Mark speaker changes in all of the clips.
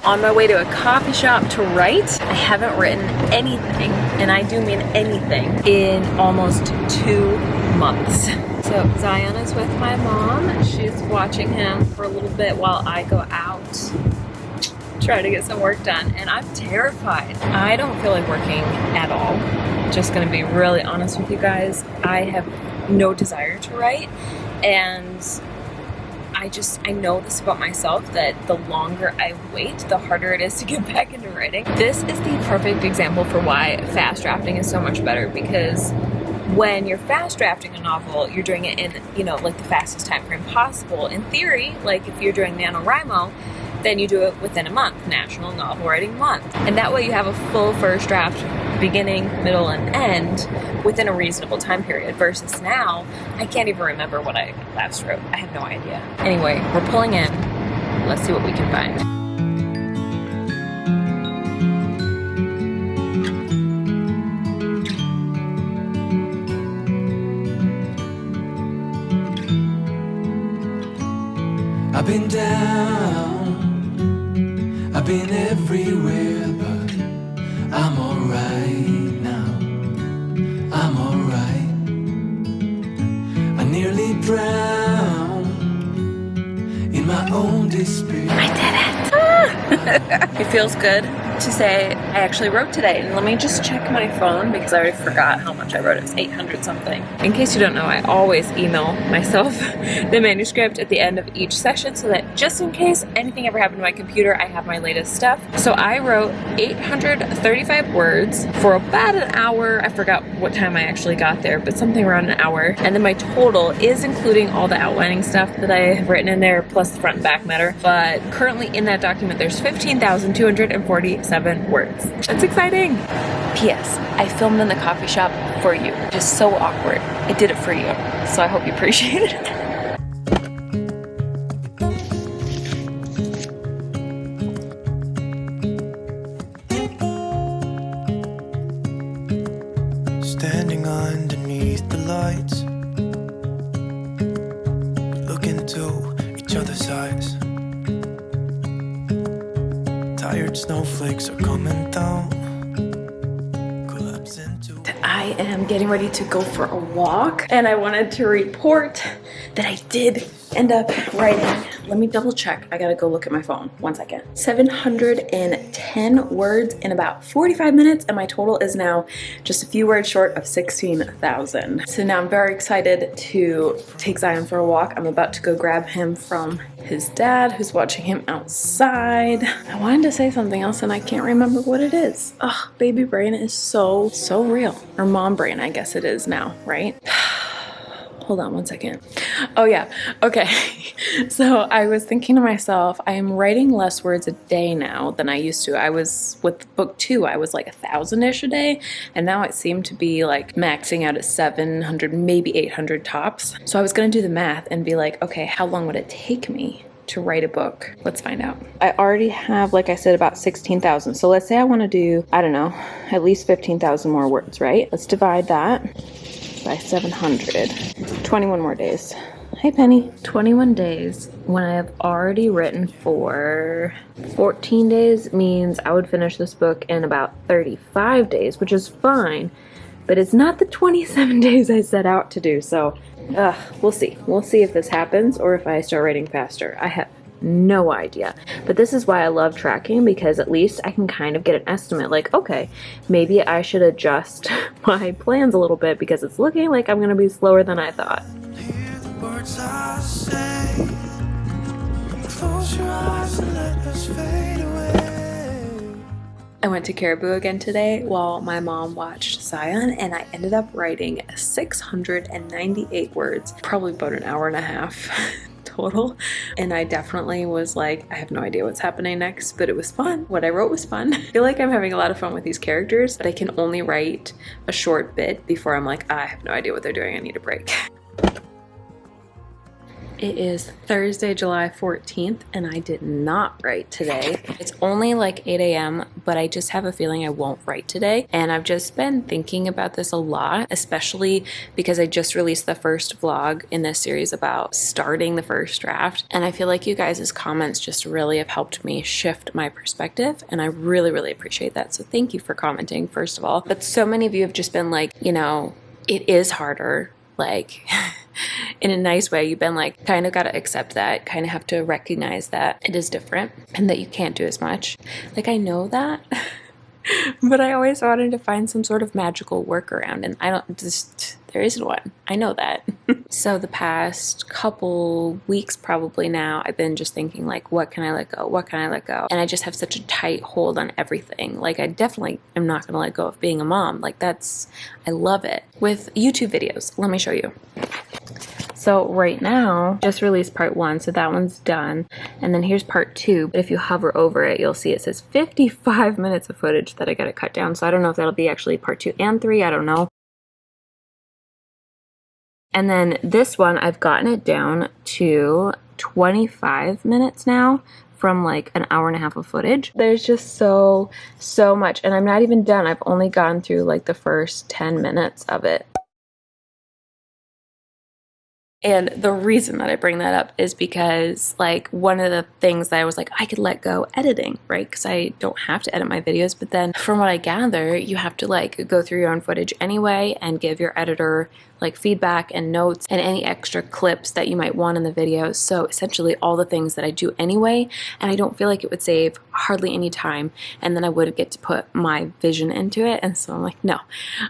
Speaker 1: on my way to a coffee shop to write. I haven't written anything, and I do mean anything, in almost 2 months. So Zion is with my mom. She's watching him for a little bit while I go out, try to get some work done, and I'm terrified. I don't feel like working at all. Just gonna be really honest with you guys. I have no desire to write, and I know this about myself, that the longer I wait, the harder it is to get back into writing. This is the perfect example for why fast drafting is so much better, because when you're fast drafting a novel, you're doing it in, like the fastest time frame possible. In theory, like if you're doing NaNoWriMo, then you do it within a month, National Novel Writing Month. And that way you have a full first draft, beginning, middle, and end within a reasonable time period, versus now, I can't even remember what I last wrote. I have no idea. Anyway, we're pulling in. Let's see what we can find.
Speaker 2: I've been down, I've been everywhere, but I'm alright now, I'm alright. I nearly drowned in my own despair.
Speaker 1: I did it! It feels good to say I actually wrote today. And let me just check my phone, because I already forgot how much I wrote. It was 800 something. In case you don't know, I always email myself the manuscript at the end of each session, so that just in case anything ever happened to my computer, I have my latest stuff. So I wrote 835 words for about an hour. I forgot what time I actually got there, but something around an hour. And then my total is including all the outlining stuff that I have written in there, plus the front and back matter. But currently in that document, there's 15,247 words. That's exciting. P.S. I filmed in the coffee shop for you. Just so awkward. I did it for you, so I hope you appreciate it.
Speaker 2: Standing underneath the lights, look into each other's eyes. Tired snowflakes are coming down. Collapse into.
Speaker 1: I am getting ready to go for a walk, and I wanted to report that I did end up writing. Let me double check. I gotta go look at my phone. 1 second. 710 words in about 45 minutes, and my total is now just a few words short of 16,000. So now I'm very excited to take Zion for a walk. I'm about to go grab him from his dad, who's watching him outside. I wanted to say something else and I can't remember what it is. Ugh, baby brain is so real. Or mom brain, I guess it is now, right? Hold on 1 second. Oh yeah, okay. So I was thinking to myself, I am writing less words a day now than I used to. I was, with book 2, I was like 1,000-ish a day, and now it seemed to be like maxing out at 700, maybe 800 tops. So I was gonna do the math and be like, okay, how long would it take me to write a book? Let's find out. I already have, like I said, about 16,000. So let's say I wanna do, I don't know, at least 15,000 more words, right? Let's divide that by 700. 21 more days. Hey Penny. 21 days when I have already written for 14 days means I would finish this book in about 35 days, which is fine, but it's not the 27 days I set out to do. So we'll see. We'll see if this happens or if I start writing faster. I have no idea. But this is why I love tracking, because at least I can kind of get an estimate, like, okay, maybe I should adjust my plans a little bit because it's looking like I'm gonna be slower than I thought.
Speaker 2: Hear the words I say. Close your eyes and let us fade away.
Speaker 1: I went to Caribou again today while my mom watched Zion, and I ended up writing 698 words, probably about an hour and a half total. And I definitely was like, I have no idea what's happening next, but it was fun. What I wrote was fun. I feel like I'm having a lot of fun with these characters, but I can only write a short bit before I'm like, I have no idea what they're doing. I need a break. It is Thursday, July 14th, and I did not write today. It's only like 8 a.m., but I just have a feeling I won't write today. And I've just been thinking about this a lot, especially because I just released the first vlog in this series about starting the first draft. And I feel like you guys' comments just really have helped me shift my perspective, and I really, really appreciate that. So thank you for commenting, first of all. But so many of you have just been like, you know, it is harder. Like, in a nice way, you've been like, kind of got to accept that, kind of have to recognize that it is different and that you can't do as much. Like, I know that, but I always wanted to find some sort of magical workaround, and there isn't one. I know that. So the past couple weeks probably now, I've been just thinking like, what can I let go? What can I let go? And I just have such a tight hold on everything. Like, I definitely am not going to let go of being a mom. Like, I love it. With YouTube videos, let me show you. So right now, just released part 1, so that one's done. And then here's part 2, but if you hover over it, you'll see it says 55 minutes of footage that I gotta cut down. So I don't know if that'll be actually part 2 and 3, I don't know. And then this one, I've gotten it down to 25 minutes now from like an hour and a half of footage. There's just so much, and I'm not even done. I've only gone through like the first 10 minutes of it. And the reason that I bring that up is because, like, one of the things that I was like, I could let go editing, right? Because I don't have to edit my videos. But then from what I gather, you have to like go through your own footage anyway and give your editor like feedback and notes and any extra clips that you might want in the videos. So essentially all the things that I do anyway, and I don't feel like it would save hardly any time, and then I would get to put my vision into it. And so I'm like, no,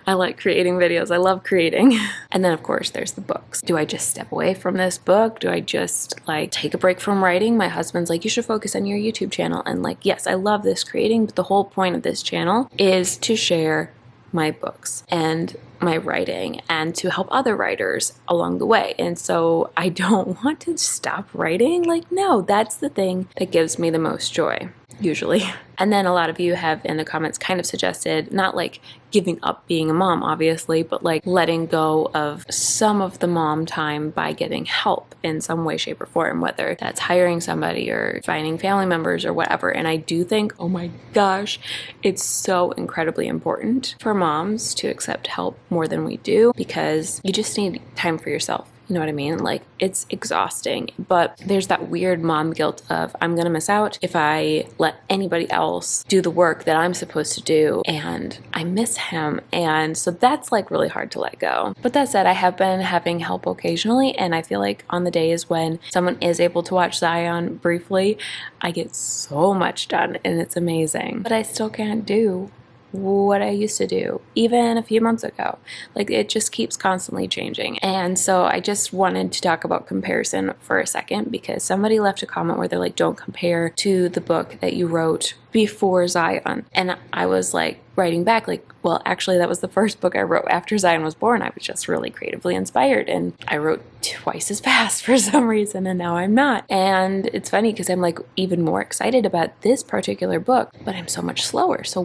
Speaker 1: I like creating videos. I love creating. And then of course there's the books. Do I just step away from this book? Do I just like take a break from writing? My husband's like, you should focus on your YouTube channel. And like, yes, I love this creating, but the whole point of this channel is to share my books and my writing and to help other writers along the way. And so I don't want to stop writing. Like, no, that's the thing that gives me the most joy, usually. And then a lot of you have in the comments kind of suggested not like giving up being a mom, obviously, but like letting go of some of the mom time by getting help in some way, shape, or form, whether that's hiring somebody or finding family members or whatever. And I do think, oh my gosh, it's so incredibly important for moms to accept help more than we do, because you just need time for yourself. You know what I mean? Like, it's exhausting, but there's that weird mom guilt of I'm gonna miss out if I let anybody else do the work that I'm supposed to do, and I miss him. And so that's like really hard to let go. But that said, I have been having help occasionally, and I feel like on the days when someone is able to watch Zion briefly, I get so much done and it's amazing. But I still can't do what I used to do even a few months ago. Like, it just keeps constantly changing. And so I just wanted to talk about comparison for a second, because somebody left a comment where they're like, don't compare to the book that you wrote before Zion. And I was like writing back like, well, actually that was the first book I wrote after Zion was born. I was just really creatively inspired, and I wrote twice as fast for some reason, and now I'm not. And it's funny because I'm like even more excited about this particular book, but I'm so much slower. So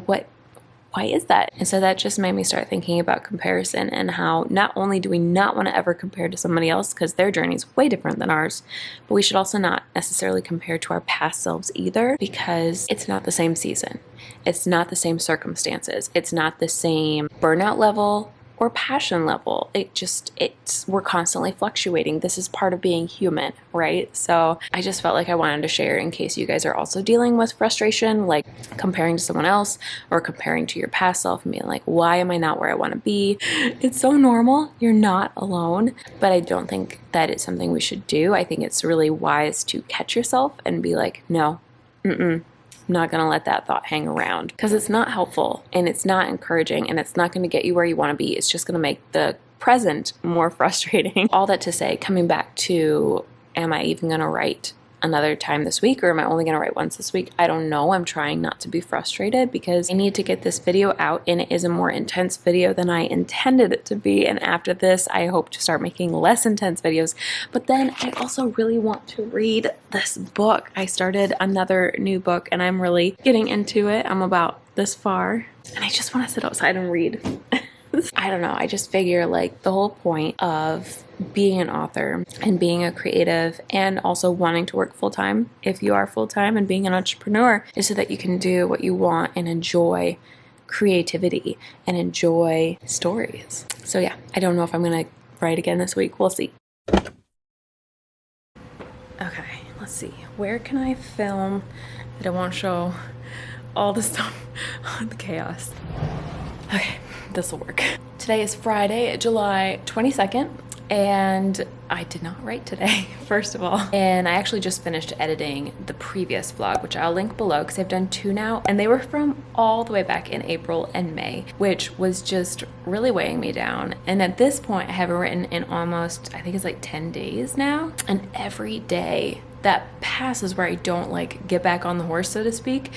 Speaker 1: why is that? And so that just made me start thinking about comparison, and how not only do we not want to ever compare to somebody else because their journey is way different than ours, but we should also not necessarily compare to our past selves either, because it's not the same season. It's not the same circumstances. It's not the same burnout level or passion level. We're constantly fluctuating. This is part of being human, right? So I just felt like I wanted to share in case you guys are also dealing with frustration, like comparing to someone else or comparing to your past self and being like, why am I not where I want to be? It's so normal. You're not alone. But I don't think that it's something we should do. I think it's really wise to catch yourself and be like, no, I'm not going to let that thought hang around, because it's not helpful and it's not encouraging and it's not going to get you where you want to be. It's just going to make the present more frustrating. All that to say, coming back to, am I even going to write another time this week, or am I only going to write once this week? I don't know. I'm trying not to be frustrated because I need to get this video out, and it is a more intense video than I intended it to be. And after this, I hope to start making less intense videos. But then I also really want to read this book. I started another new book and I'm really getting into it. I'm about this far and I just want to sit outside and read. I don't know. I just figure like the whole point of being an author and being a creative and also wanting to work full-time if you are full-time and being an entrepreneur is so that you can do what you want and enjoy creativity and enjoy stories. So yeah, I don't know if I'm gonna write again this week. We'll see. Okay, let's see. Where can I film that I won't show all the stuff, the chaos? Okay, this will work. Today is Friday, July 22nd, and I did not write today, first of all. And I actually just finished editing the previous vlog, which I'll link below because I've done 2 now, and they were from all the way back in April and May, which was just really weighing me down. And at this point, I haven't written in almost, I think it's like 10 days now. And every day that passes where I don't like get back on the horse, so to speak,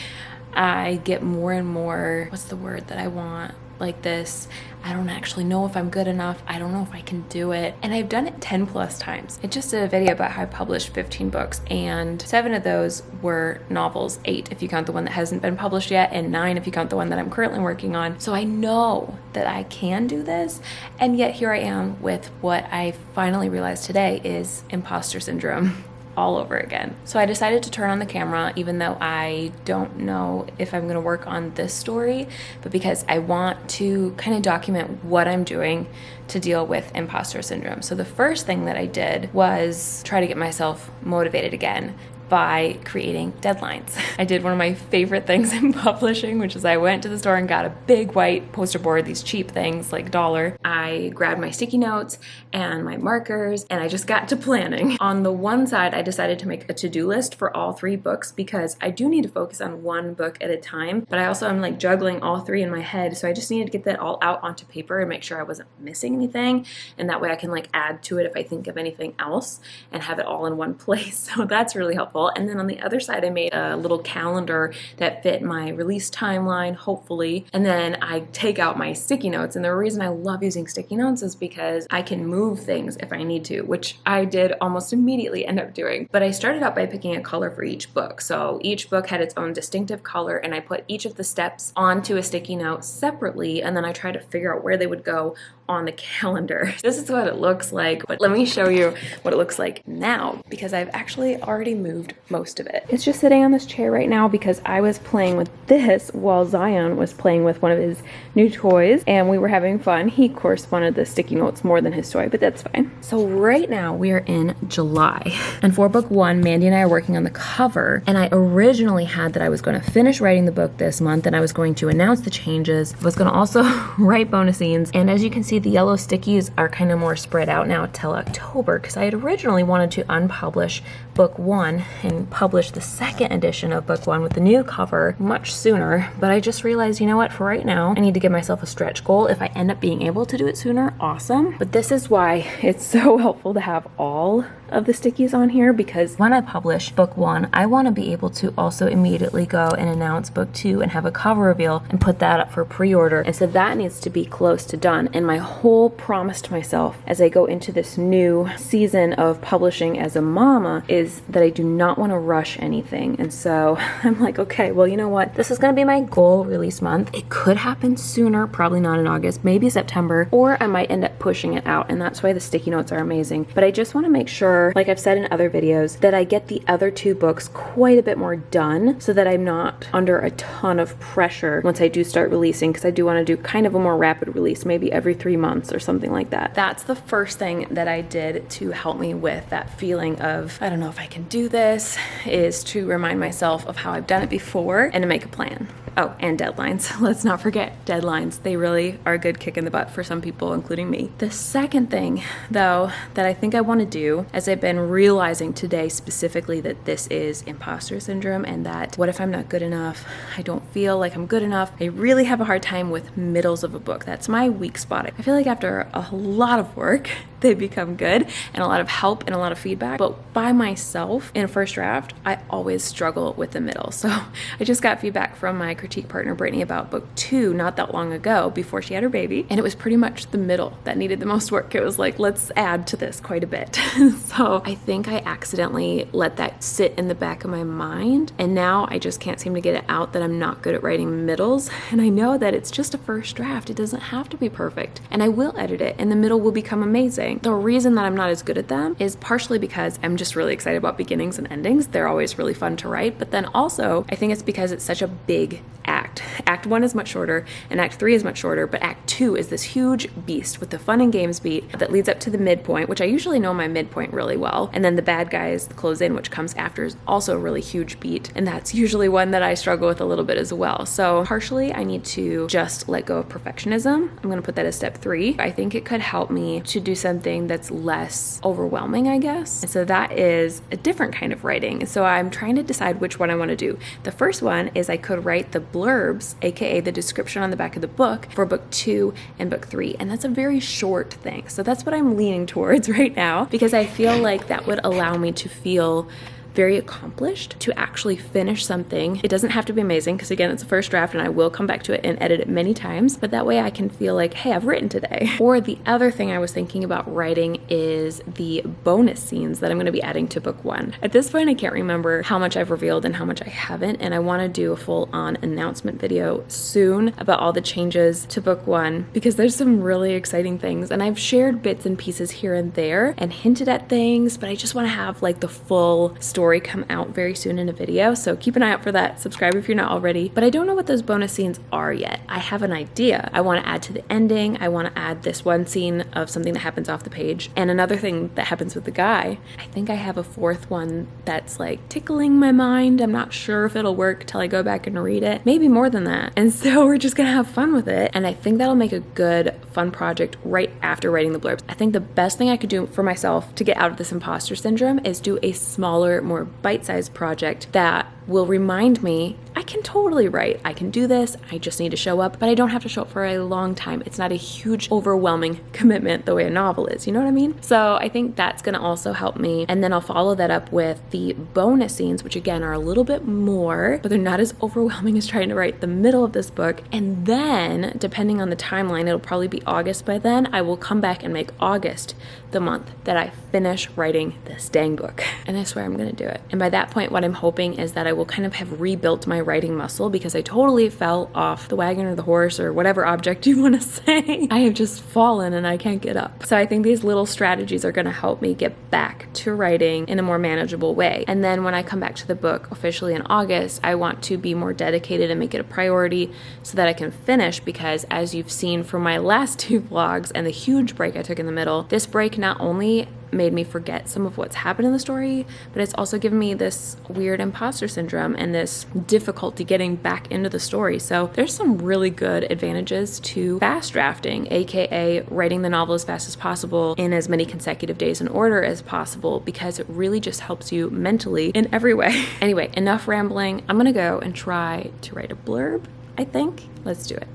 Speaker 1: I get more and more, what's the word that I want? Like this, I don't actually know if I'm good enough. I don't know if I can do it. And I've done it 10 plus times. I just did a video about how I published 15 books and 7 of those were novels, 8 if you count the one that hasn't been published yet, and 9 if you count the one that I'm currently working on. So I know that I can do this. And yet here I am with what I finally realized today is imposter syndrome all over again. So I decided to turn on the camera, even though I don't know if I'm gonna work on this story, but because I want to kind of document what I'm doing to deal with imposter syndrome. So the first thing that I did was try to get myself motivated again by creating deadlines. I did one of my favorite things in publishing, which is I went to the store and got a big white poster board, these cheap things like $1. I grabbed my sticky notes and my markers and I just got to planning. On the one side, I decided to make a to-do list for all 3 books because I do need to focus on one book at a time, but I also am like juggling all 3 in my head. So I just needed to get that all out onto paper and make sure I wasn't missing anything. And that way I can like add to it if I think of anything else and have it all in one place. So that's really helpful. And then on the other side, I made a little calendar that fit my release timeline, hopefully. And then I take out my sticky notes. And the reason I love using sticky notes is because I can move things if I need to, which I did almost immediately end up doing. But I started out by picking a color for each book. So each book had its own distinctive color, and I put each of the steps onto a sticky note separately. And then I tried to figure out where they would go on the calendar. This is what it looks like, but let me show you what it looks like now because I've actually already moved most of it. It's just sitting on this chair right now because I was playing with this while Zion was playing with one of his new toys and we were having fun. He of course wanted the sticky notes more than his toy, but that's fine. So right now we are in July and for book 1, Mandy and I are working on the cover, and I originally had that I was going to finish writing the book this month and I was going to announce the changes. I was going to also write bonus scenes, and as you can see, the yellow stickies are kind of more spread out now till October because I had originally wanted to unpublish book 1 and publish the second edition of book 1 with the new cover much sooner, but I just realized, you know what, for right now I need to give myself a stretch goal. If I end up being able to do it sooner, awesome. But this is why it's so helpful to have all of the stickies on here, because when I publish book 1, I want to be able to also immediately go and announce book 2 and have a cover reveal and put that up for pre-order. And so that needs to be close to done. And my whole promise to myself as I go into this new season of publishing as a mama is that I do not want to rush anything. And so I'm like, okay, well, you know what? This is going to be my goal release month. It could happen sooner, probably not in August, maybe September, or I might end up pushing it out. And that's why the sticky notes are amazing. But I just want to make sure, like I've said in other videos, that I get the other 2 books quite a bit more done so that I'm not under a ton of pressure once I do start releasing, because I do want to do kind of a more rapid release, maybe every 3 months or something like that. That's the first thing that I did to help me with that feeling of, I don't know if I can do this, is to remind myself of how I've done it before and to make a plan. Oh, and deadlines. Let's not forget deadlines. They really are a good kick in the butt for some people, including me. The second thing, though, that I think I want to do, as I've been realizing today specifically that this is imposter syndrome and that what if I'm not good enough? I don't feel like I'm good enough. I really have a hard time with middles of a book. That's my weak spot. I feel like after a lot of work, they become good and a lot of help and a lot of feedback. But by myself in first draft, I always struggle with the middle. So I just got feedback from my critique partner, Brittany, about book 2 not that long ago before she had her baby. And it was pretty much the middle that needed the most work. It was like, let's add to this quite a bit. So I think I accidentally let that sit in the back of my mind. And now I just can't seem to get it out that I'm not good at writing middles. And I know that it's just a first draft. It doesn't have to be perfect. And I will edit it and the middle will become amazing. writing. The reason that I'm not as good at them is partially because I'm just really excited about beginnings and endings. They're always really fun to write, but then also I think it's because it's such a big act. Act 1 is much shorter and Act 3 is much shorter, but Act 2 is this huge beast with the fun and games beat that leads up to the midpoint, which I usually know my midpoint really well. And then the bad guys, the close in, which comes after, is also a really huge beat. And that's usually one that I struggle with a little bit as well. So partially I need to just let go of perfectionism. I'm going to put that as step 3. I think it could help me to do something that's less overwhelming, I guess. And so that is a different kind of writing. So I'm trying to decide which one I want to do. The first one is I could write the blurbs, aka the description on the back of the book, for book 2 and book 3. And that's a very short thing. So that's what I'm leaning towards right now, because I feel like that would allow me to feel very accomplished, to actually finish something. It doesn't have to be amazing, because again, it's a first draft and I will come back to it and edit it many times, but that way I can feel like, hey, I've written today. Or the other thing I was thinking about writing is the bonus scenes that I'm going to be adding to book 1. At this point, I can't remember how much I've revealed and how much I haven't, and I want to do a full-on announcement video soon about all the changes to book 1, because there's some really exciting things, and I've shared bits and pieces here and there and hinted at things, but I just want to have like the full story come out very soon in a video, so keep an eye out for that. Subscribe if you're not already. But I don't know what those bonus scenes are yet. I have an idea. I want to add to the ending. I want to add this one scene of something that happens off the page and another thing that happens with the guy. I think I have a fourth one that's like tickling my mind. I'm not sure if it'll work till I go back and read it. Maybe more than that. And so we're just gonna have fun with it, and I think that'll make a good fun project right after writing the blurbs. I think the best thing I could do for myself to get out of this imposter syndrome is do a smaller, more bite-sized project that will remind me I can totally write. I can do this. I just need to show up, but I don't have to show up for a long time. It's not a huge, overwhelming commitment the way a novel is. You know what I mean? So I think that's going to also help me. And then I'll follow that up with the bonus scenes, which again are a little bit more, but they're not as overwhelming as trying to write the middle of this book. And then, depending on the timeline, it'll probably be August by then. I will come back and make August the month that I finish writing this dang book. And I swear I'm going to do it. And by that point, what I'm hoping is that I will kind of have rebuilt my writing muscle, because I totally fell off the wagon or the horse or whatever object you want to say. I have just fallen and I can't get up. So I think these little strategies are going to help me get back to writing in a more manageable way. And then when I come back to the book officially in August, I want to be more dedicated and make it a priority so that I can finish, because as you've seen from my last 2 vlogs and the huge break I took in the middle, this break not only made me forget some of what's happened in the story, but it's also given me this weird imposter syndrome and this difficulty getting back into the story. So there's some really good advantages to fast drafting, aka writing the novel as fast as possible in as many consecutive days in order as possible, because it really just helps you mentally in every way. Anyway, enough rambling. I'm gonna go and try to write a blurb, I think. Let's do it.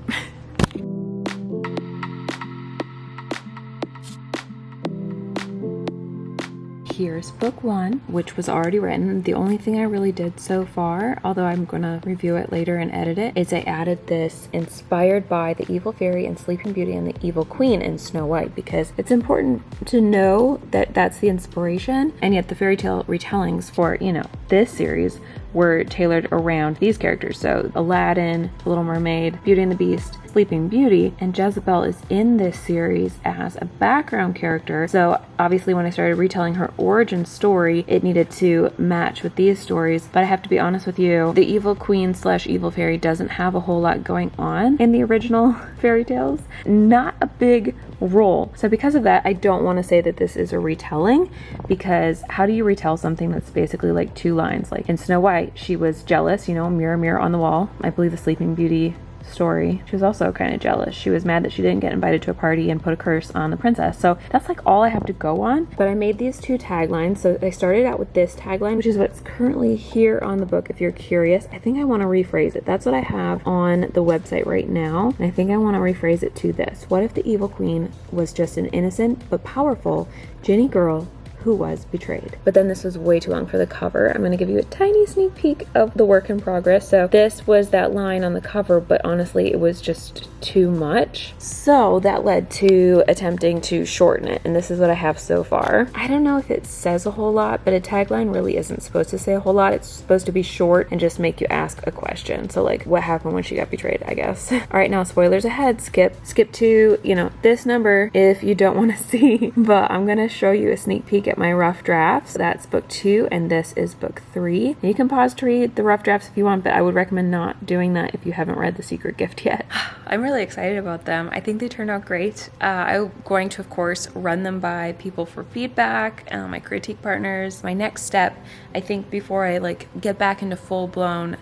Speaker 1: Here's book 1, which was already written. The only thing I really did so far, although I'm gonna review it later and edit it, is I added this inspired by the evil fairy in Sleeping Beauty and the evil queen in Snow White, because it's important to know that that's the inspiration, and yet the fairy tale retellings for, you know, this series were tailored around these characters. So Aladdin, The Little Mermaid, Beauty and the Beast, Sleeping Beauty, and Jezebel is in this series as a background character. So obviously when I started retelling her origin story, it needed to match with these stories. But I have to be honest with you, the evil queen / evil fairy doesn't have a whole lot going on in the original fairy tales. Not a big role. So because of that, I don't want to say that this is a retelling, because how do you retell something that's basically like 2 lines? Like in Snow White, she was jealous, you know, mirror, mirror on the wall. I believe the Sleeping Beauty story, she was also kind of jealous. She was mad that she didn't get invited to a party and put a curse on the princess. So that's like all I have to go on. But I made these 2 taglines. So I started out with this tagline, which is what's currently here on the book if you're curious. I think I want to rephrase it. That's what I have on the website right now. And I think I want to rephrase it to this. What if the evil queen was just an innocent but powerful Ginny girl who was betrayed. But then this was way too long for the cover. I'm gonna give you a tiny sneak peek of the work in progress. So this was that line on the cover, but honestly, it was just too much. So that led to attempting to shorten it, and this is what I have so far. I don't know if it says a whole lot, but a tagline really isn't supposed to say a whole lot. It's supposed to be short and just make you ask a question. So like, what happened when she got betrayed, I guess. All right, now spoilers ahead. Skip to, you know, this number if you don't want to see, but I'm gonna show you a sneak peek at my rough drafts. That's book 2 and this is book 3. And you can pause to read the rough drafts if you want, but I would recommend not doing that if you haven't read The Secret Gift yet. I'm really excited about them. I think they turned out great. I'm going to, of course, run them by people for feedback, my critique partners. My next step, I think, before I like get back into full-blown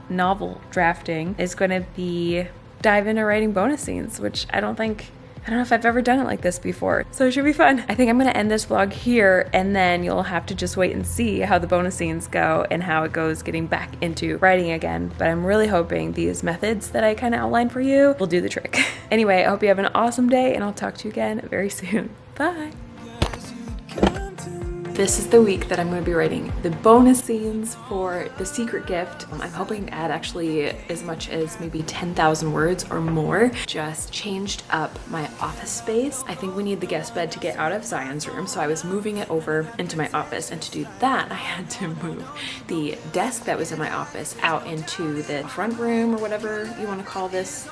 Speaker 1: novel drafting, is going to be dive into writing bonus scenes, which I don't know if I've ever done it like this before, so it should be fun. I think I'm gonna end this vlog here, and then you'll have to just wait and see how the bonus scenes go and how it goes getting back into writing again. But I'm really hoping these methods that I kind of outlined for you will do the trick. Anyway, I hope you have an awesome day, and I'll talk to you again very soon. Bye. This is the week that I'm going to be writing the bonus scenes for The Secret Gift. I'm hoping to add actually as much as maybe 10,000 words or more. Just changed up my office space. I think we need the guest bed to get out of Zion's room, so I was moving it over into my office, and to do that I had to move the desk that was in my office out into the front room, or whatever you want to call this